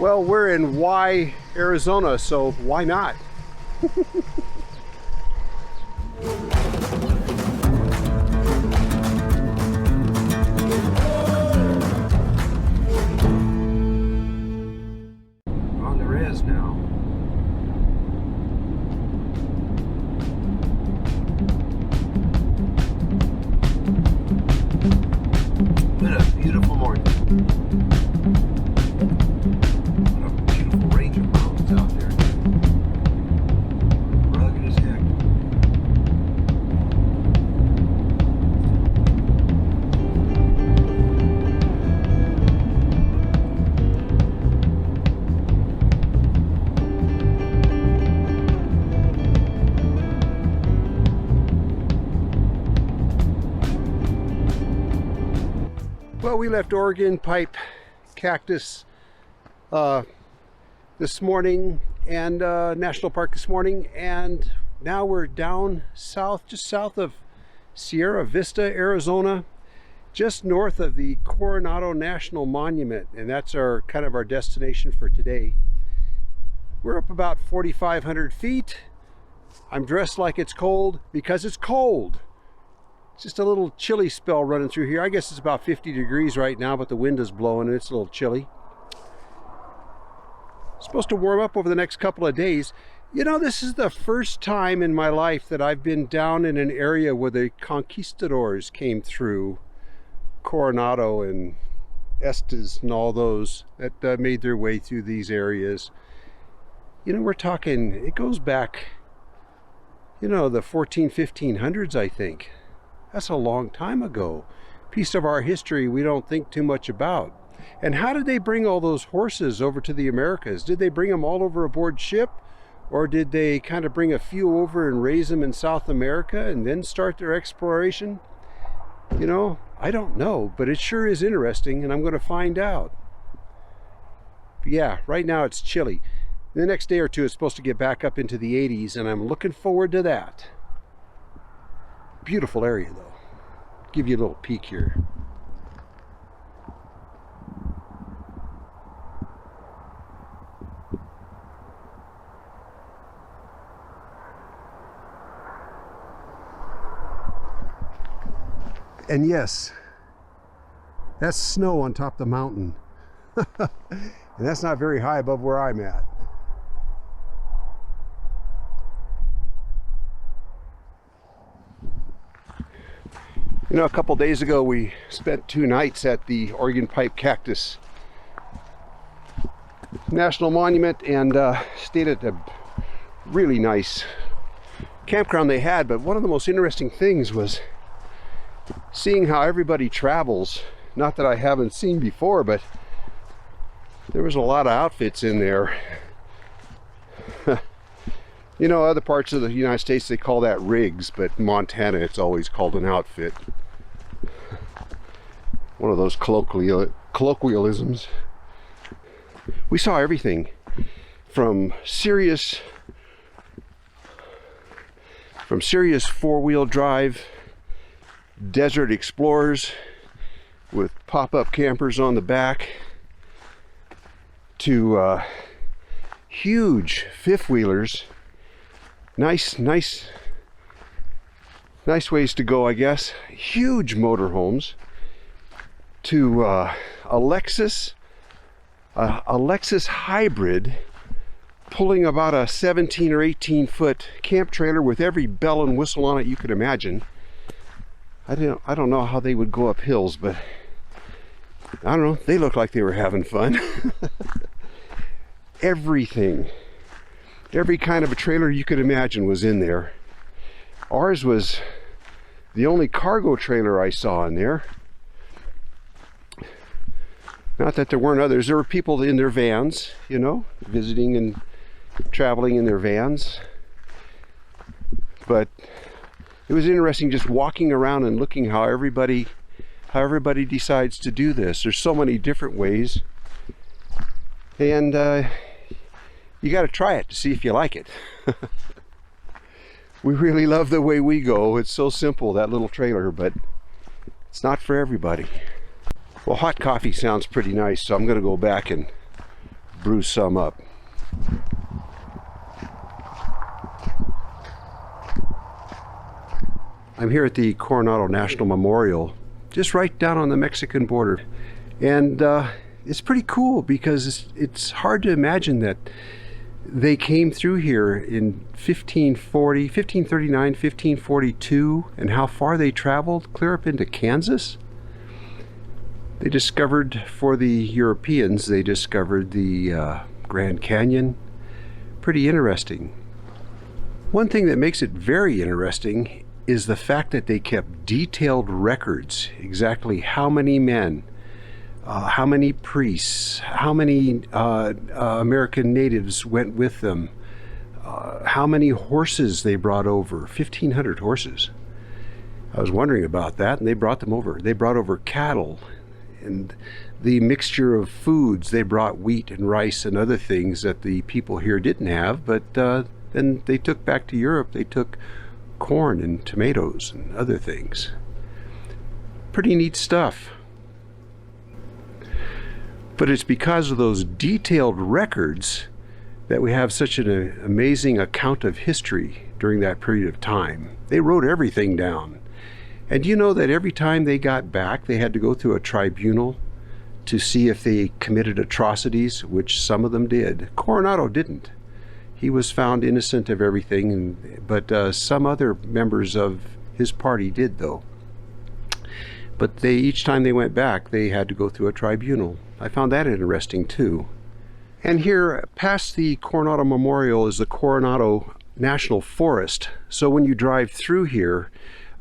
Well, we're in Y, Arizona, so why not? On the res now. What a beautiful morning. What a beautiful range of mountains out there. Rugged as heck. Well, we left Oregon Pipe Cactus this morning and National Park this morning, and now we're down south, just south of Sierra Vista, Arizona, just north of the Coronado National Monument, and that's our kind of our destination for today. We're up about 4,500 feet. I'm dressed like it's cold because it's cold. Just a little chilly spell running through here. I guess it's about 50 degrees right now, but the wind is blowing and it's a little chilly. It's supposed to warm up over the next couple of days. You know, this is the first time in my life that I've been down in an area where the conquistadors came through. Coronado and Estes and all those that made their way through these areas. You know, we're talking, it goes back, you know, the 1500s, I think. That's a long time ago. Piece of our history we don't think too much about. And how did they bring all those horses over to the Americas? Did they bring them all over aboard ship? Or did they kind of bring a few over and raise them in South America and then start their exploration? You know, I don't know, but it sure is interesting, and I'm going to find out. But yeah, right now it's chilly. The next day or two it's supposed to get back up into the 80s, and I'm looking forward to that. Beautiful area though. Give you a little peek here. And yes, that's snow on top of the mountain. And that's not very high above where I'm at. You know, a couple days ago we spent 2 nights at the Oregon Pipe Cactus National Monument and stayed at a really nice campground they had. But one of the most interesting things was seeing how everybody travels. Not that I haven't seen before, but there was a lot of outfits in there. You know, other parts of the United States they call that rigs, but in Montana it's always called an outfit. One of those colloquialisms. We saw everything from serious four-wheel drive desert explorers with pop-up campers on the back to huge fifth-wheelers. Nice ways to go, I guess. Huge motorhomes. To a Lexus hybrid pulling about a 17 or 18 foot camp trailer with every bell and whistle on it you could imagine. I don't know how they would go up hills, but I don't know, they looked like they were having fun. Everything, every kind of a trailer you could imagine was in there. Ours was the only cargo trailer I saw in there. Not that there weren't others. There were people in their vans, you know, visiting and traveling in their vans. But it was interesting just walking around and looking how everybody decides to do this. There's so many different ways. And you got to try it to see if you like it. We really love the way we go. It's so simple, that little trailer, but it's not for everybody. Well, hot coffee sounds pretty nice, so I'm going to go back and brew some up. I'm here at the Coronado National Memorial, just right down on the Mexican border. And it's pretty cool because it's hard to imagine that they came through here in 1540, 1539, 1542, and how far they traveled, clear up into Kansas. They discovered, for the Europeans, they discovered the Grand Canyon. Pretty interesting. One thing that makes it very interesting is the fact that they kept detailed records, exactly how many men, how many priests, how many American natives went with them, how many horses they brought over, 1,500 horses. I was wondering about that, and they brought them over. They brought over cattle, and the mixture of foods. They brought wheat and rice and other things that the people here didn't have, but then they took back to Europe. They took corn and tomatoes and other things. Pretty neat stuff. But it's because of those detailed records that we have such an amazing account of history during that period of time. They wrote everything down. And you know that every time they got back, they had to go through a tribunal to see if they committed atrocities, which some of them did. Coronado didn't. He was found innocent of everything, but some other members of his party did, though. But each time they went back, they had to go through a tribunal. I found that interesting, too. And here, past the Coronado Memorial, is the Coronado National Forest. So when you drive through here,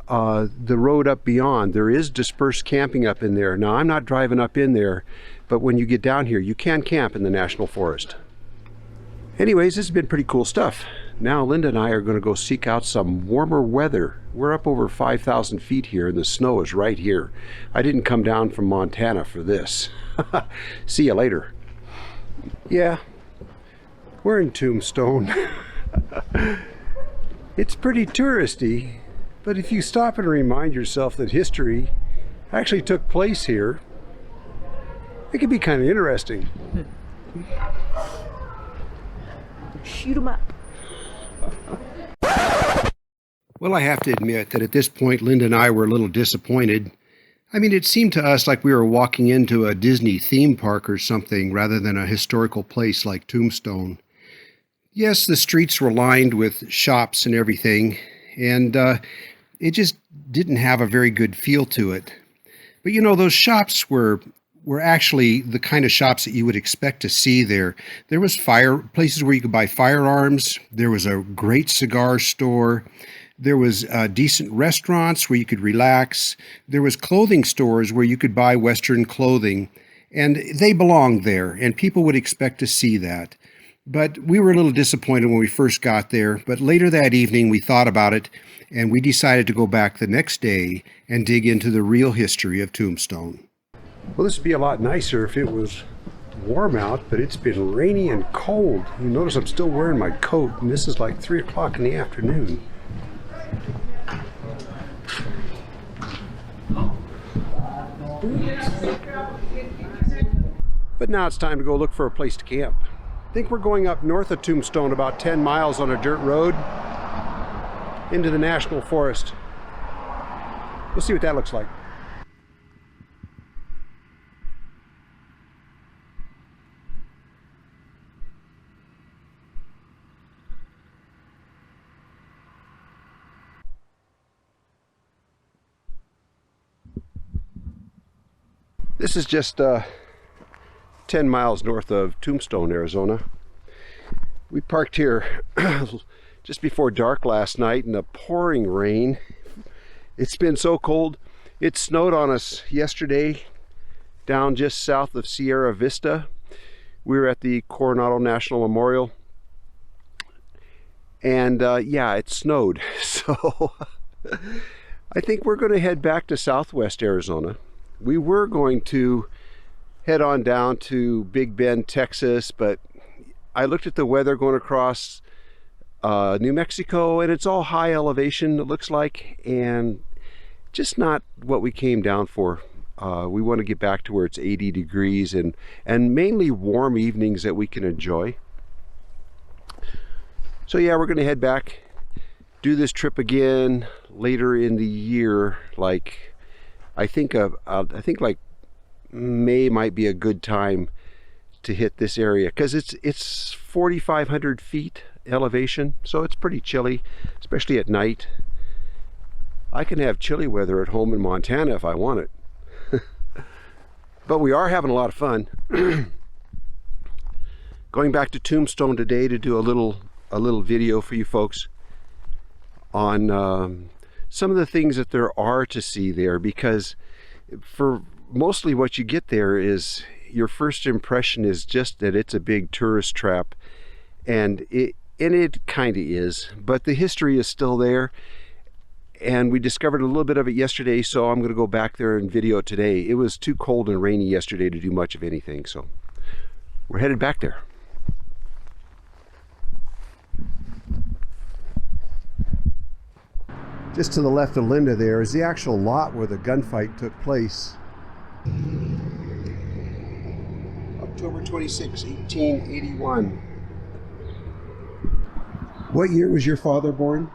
the road up beyond, there is dispersed camping up in there. Now, I'm not driving up in there, but when you get down here, you can camp in the National Forest. Anyways, this has been pretty cool stuff. Now Linda and I are going to go seek out some warmer weather. We're up over 5,000 feet here and the snow is right here. I didn't come down from Montana for this. See you later. Yeah, we're in Tombstone. It's pretty touristy, but if you stop and remind yourself that history actually took place here, it can be kind of interesting. Shoot 'em up. Well, I have to admit that at this point, Linda and I were a little disappointed. I mean, it seemed to us like we were walking into a Disney theme park or something rather than a historical place like Tombstone. Yes, the streets were lined with shops and everything, and it just didn't have a very good feel to it. But you know, those shops were actually the kind of shops that you would expect to see there. There was places where you could buy firearms. There was a great cigar store. There was decent restaurants where you could relax. There was clothing stores where you could buy Western clothing. And they belonged there, and people would expect to see that. But we were a little disappointed when we first got there. But later that evening, we thought about it, and we decided to go back the next day and dig into the real history of Tombstone. Well, this would be a lot nicer if it was warm out, but it's been rainy and cold. You notice I'm still wearing my coat, and this is like 3 o'clock in the afternoon. But now it's time to go look for a place to camp. I think we're going up north of Tombstone about 10 miles on a dirt road into the National Forest. We'll see what that looks like. This is just 10 miles north of Tombstone, Arizona. We parked here just before dark last night in a pouring rain. It's been so cold. It snowed on us yesterday down just south of Sierra Vista. We were at the Coronado National Memorial, and yeah, it snowed. So I think we're going to head back to southwest Arizona. We were going to head on down to Big Bend, Texas, but I looked at the weather going across New Mexico, and it's all high elevation, it looks like, and just not what we came down for. We want to get back to where it's 80 degrees and mainly warm evenings that we can enjoy. So yeah, we're going to head back, do this trip again later in the year. Like I think like May might be a good time to hit this area because it's 4,500 feet elevation, so it's pretty chilly, especially at night. I can have chilly weather at home in Montana if I want it. But we are having a lot of fun. Going back to Tombstone today to do a little video for you folks on some of the things that there are to see there, because for mostly what you get there is your first impression is just that it's a big tourist trap, and it kind of is, but the history is still there. And we discovered a little bit of it yesterday, so I'm going to go back there and video it today. It was too cold and rainy yesterday to do much of anything, so we're headed back there. Just to the left of Linda there is the actual lot where the gunfight took place. October 26, 1881. What year was your father born?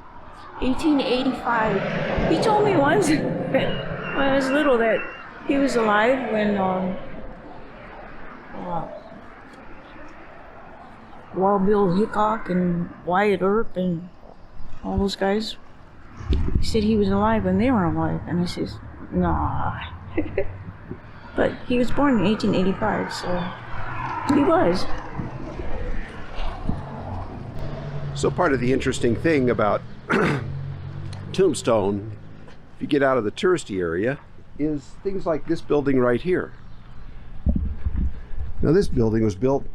1885. He told me once when I was little that he was alive when Wild Bill Hickok and Wyatt Earp and all those guys. He said he was alive when they were alive, and I says, nah. But he was born in 1885, so he was. So part of the interesting thing about Tombstone, if you get out of the touristy area, is things like this building right here. Now this building was built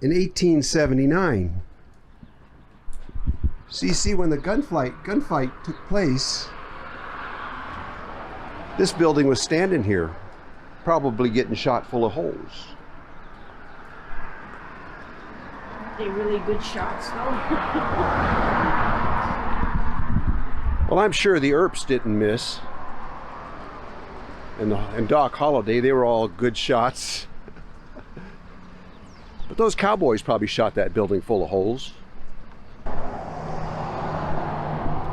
in 1879. So you see, when the gunfight took place, this building was standing here, probably getting shot full of holes. They're really good shots, though. Well, I'm sure the Earps didn't miss, and Doc Holliday, they were all good shots. But those cowboys probably shot that building full of holes.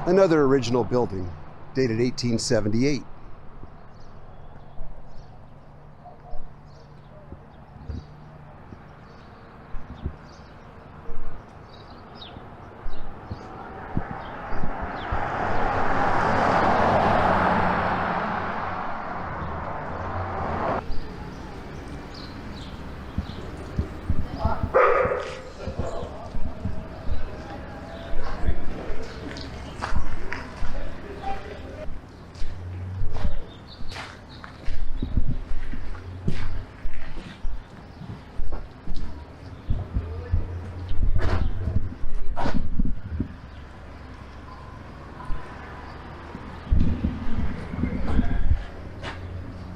Another original building, dated 1878.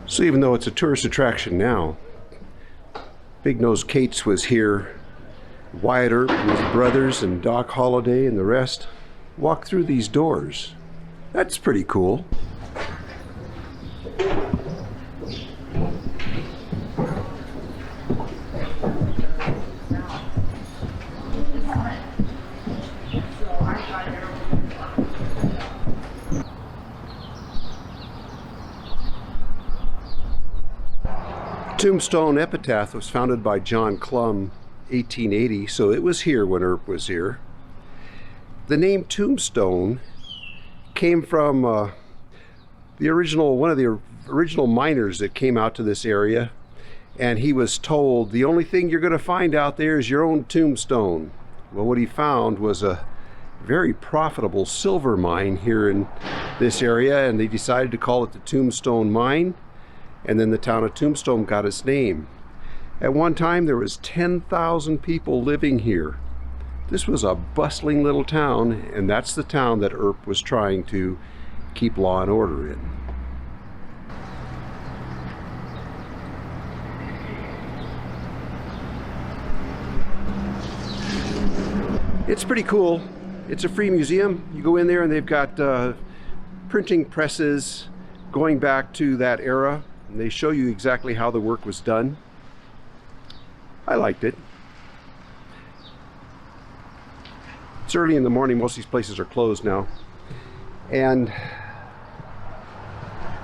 So even though it's a tourist attraction now, Big Nose Kate's was here. Wyatt Earp and his brothers and Doc Holliday and the rest walked through these doors. That's pretty cool. Tombstone Epitaph was founded by John Clum, 1880, so it was here when Earp was here. The name Tombstone came from one of the original miners that came out to this area, and he was told, the only thing you're going to find out there is your own tombstone. Well, what he found was a very profitable silver mine here in this area, and they decided to call it the Tombstone Mine. And then the town of Tombstone got its name. At one time there was 10,000 people living here. This was a bustling little town, and that's the town that Earp was trying to keep law and order in. It's pretty cool. It's a free museum. You go in there and they've got printing presses, going back to that era, and they show you exactly how the work was done. I liked it. It's early in the morning. Most of these places are closed now, and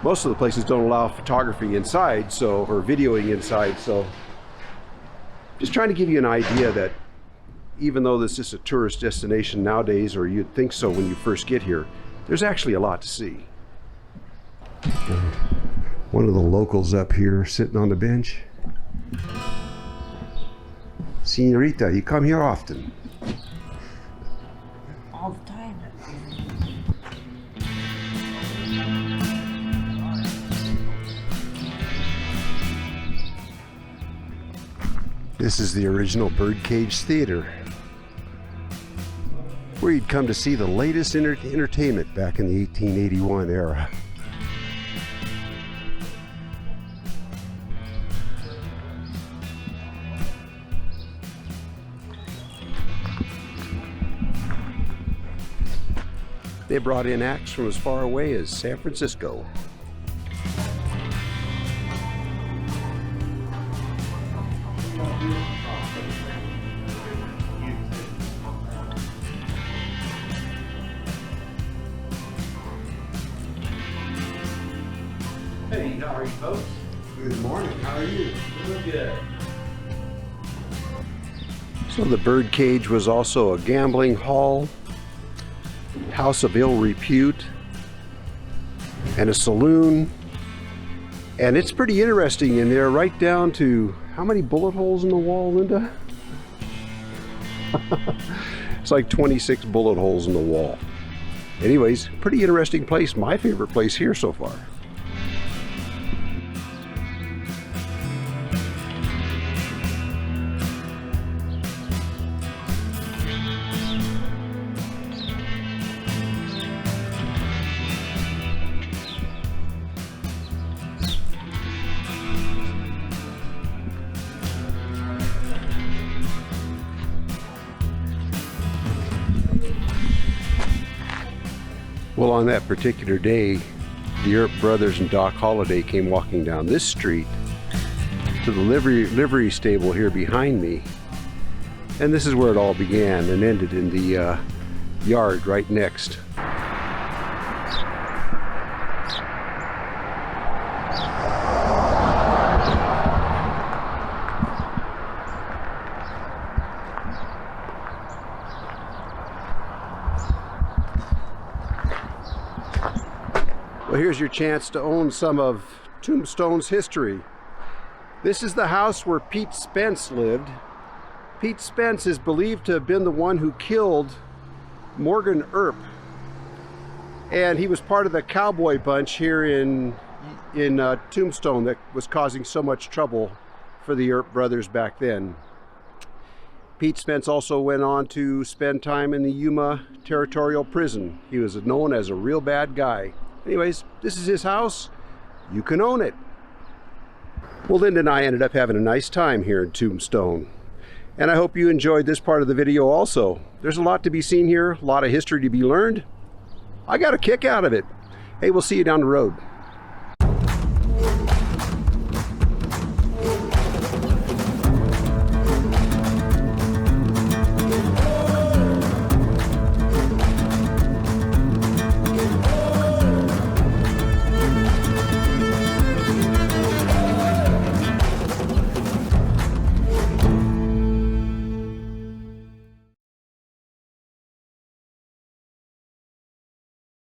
most of the places don't allow photography inside, or videoing inside, so just trying to give you an idea that even though this is a tourist destination nowadays, or you'd think so when you first get here, there's actually a lot to see. One of the locals up here sitting on the bench. Senorita, you come here often? All the time. This is the original Birdcage Theater, where you'd come to see the latest entertainment back in the 1881 era. They brought in acts from as far away as San Francisco. Hey, how are you folks? Good morning, how are you? Doing good. So the Birdcage was also a gambling hall, house of ill repute, and a saloon. And it's pretty interesting in there, right down to how many bullet holes in the wall, Linda? It's like 26 bullet holes in the wall. Anyways, pretty interesting place. My favorite place here so far. Well, on that particular day, the Earp brothers and Doc Holliday came walking down this street to the livery stable here behind me. And this is where it all began and ended, in the yard right next. Well, here's your chance to own some of Tombstone's history. This is the house where Pete Spence lived. Pete Spence is believed to have been the one who killed Morgan Earp. And he was part of the cowboy bunch here in Tombstone that was causing so much trouble for the Earp brothers back then. Pete Spence also went on to spend time in the Yuma Territorial Prison. He was known as a real bad guy. Anyways, this is his house. You can own it. Well, Linda and I ended up having a nice time here in Tombstone. And I hope you enjoyed this part of the video also. There's a lot to be seen here, a lot of history to be learned. I got a kick out of it. Hey, we'll see you down the road.